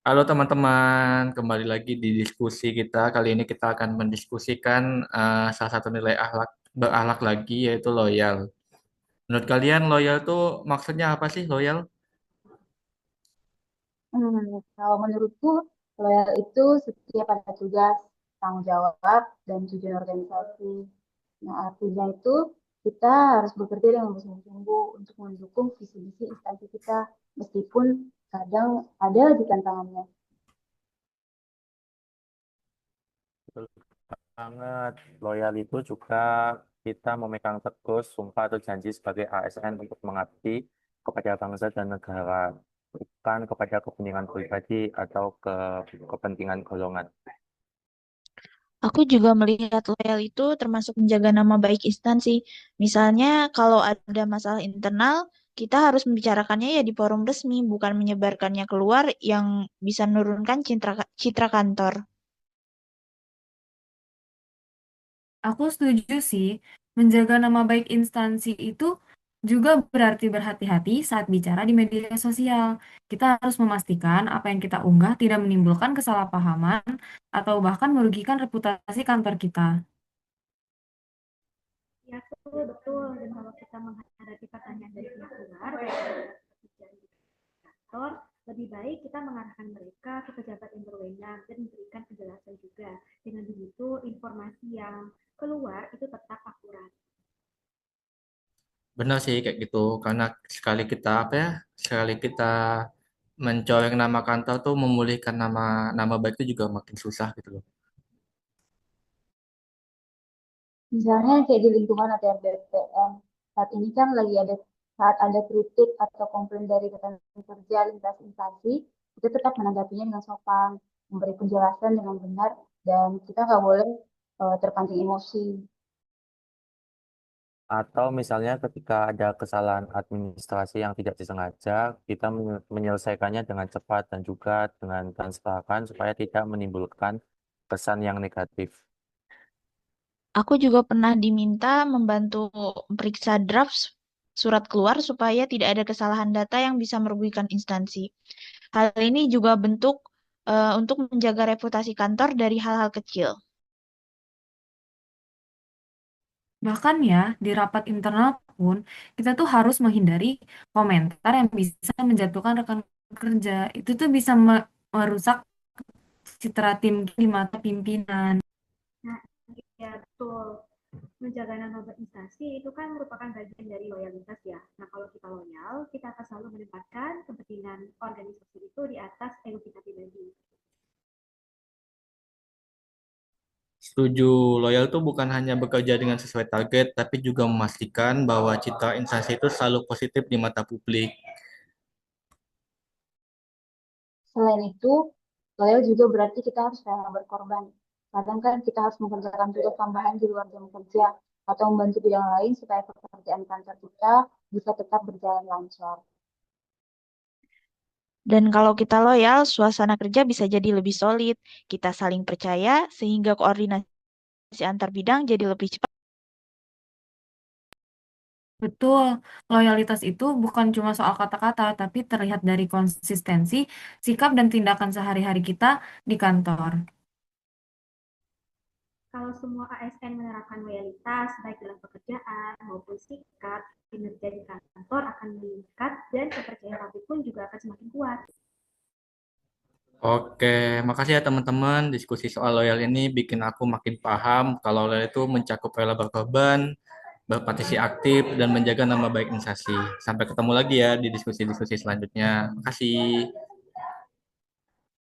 Halo teman-teman, kembali lagi di diskusi kita. Kali ini kita akan mendiskusikan salah satu nilai akhlak berakhlak lagi yaitu loyal. Menurut kalian loyal tuh maksudnya apa sih loyal? Kalau menurutku, loyal itu setia pada tugas, tanggung jawab, dan tujuan organisasi. Nah, artinya itu kita harus bekerja dengan bersungguh-sungguh untuk mendukung visi misi instansi kita, meskipun kadang ada di tantangannya. Betul banget. Loyal itu juga kita memegang teguh sumpah atau janji sebagai ASN untuk mengabdi kepada bangsa dan negara, bukan kepada kepentingan pribadi atau kepentingan golongan. Aku juga melihat loyal itu termasuk menjaga nama baik instansi. Misalnya, kalau ada masalah internal, kita harus membicarakannya ya di forum resmi, bukan menyebarkannya keluar yang bisa menurunkan citra kantor. Aku setuju sih, menjaga nama baik instansi itu juga berarti berhati-hati saat bicara di media sosial. Kita harus memastikan apa yang kita unggah tidak menimbulkan kesalahpahaman atau bahkan merugikan reputasi kantor kita. Ya, betul, betul. Dan kalau kita menghadapi pertanyaan dari pihak luar, pekerjaan di kantor, lebih baik kita mengarahkan mereka ke pejabat yang berwenang dan memberikan penjelasan juga. Dengan begitu, informasi yang keluar itu tetap akurat. Benar sih kayak gitu, karena sekali kita apa ya, sekali kita mencoreng nama kantor tuh memulihkan nama baik itu juga makin susah gitu loh. Misalnya kayak di lingkungan ATR BPN, saat ini kan lagi ada saat ada kritik atau komplain dari rekan kerja lintas instansi, kita tetap menanggapinya dengan sopan, memberi penjelasan dengan benar, dan kita nggak boleh terpancing emosi. Atau misalnya ketika ada kesalahan administrasi yang tidak disengaja, kita menyelesaikannya dengan cepat dan juga dengan transparan supaya tidak menimbulkan kesan yang negatif. Aku juga pernah diminta membantu periksa draft surat keluar supaya tidak ada kesalahan data yang bisa merugikan instansi. Hal ini juga bentuk untuk menjaga reputasi kantor dari hal-hal kecil. Bahkan ya, di rapat internal pun, kita tuh harus menghindari komentar yang bisa menjatuhkan rekan kerja. Itu tuh bisa merusak citra tim di mata pimpinan. Nah, ya betul. Menjaga nama instansi itu kan merupakan bagian dari loyalitas ya. Nah, kalau kita loyal, kita akan selalu menempatkan kepentingan organisasi itu di atas ego kita pribadi. Setuju, loyal tuh bukan hanya bekerja dengan sesuai target, tapi juga memastikan bahwa citra instansi itu selalu positif di mata publik. Selain itu, loyal juga berarti kita harus rela berkorban. Kadang kan kita harus mengerjakan tugas tambahan di luar jam kerja atau membantu bidang lain supaya pekerjaan kantor kita bisa tetap berjalan lancar. Dan kalau kita loyal, suasana kerja bisa jadi lebih solid. Kita saling percaya sehingga koordinasi antar bidang jadi lebih cepat. Betul, loyalitas itu bukan cuma soal kata-kata, tapi terlihat dari konsistensi, sikap, dan tindakan sehari-hari kita di kantor. Kalau semua ASN menerapkan loyalitas, baik dalam pekerjaan maupun sikap, kinerja di kantor akan meningkat dan kepercayaan publik pun juga akan semakin kuat. Oke, makasih ya teman-teman. Diskusi soal loyal ini bikin aku makin paham kalau loyal itu mencakup rela berkorban, berpartisi aktif, dan menjaga nama baik instansi. Sampai ketemu lagi ya di diskusi-diskusi selanjutnya. Makasih.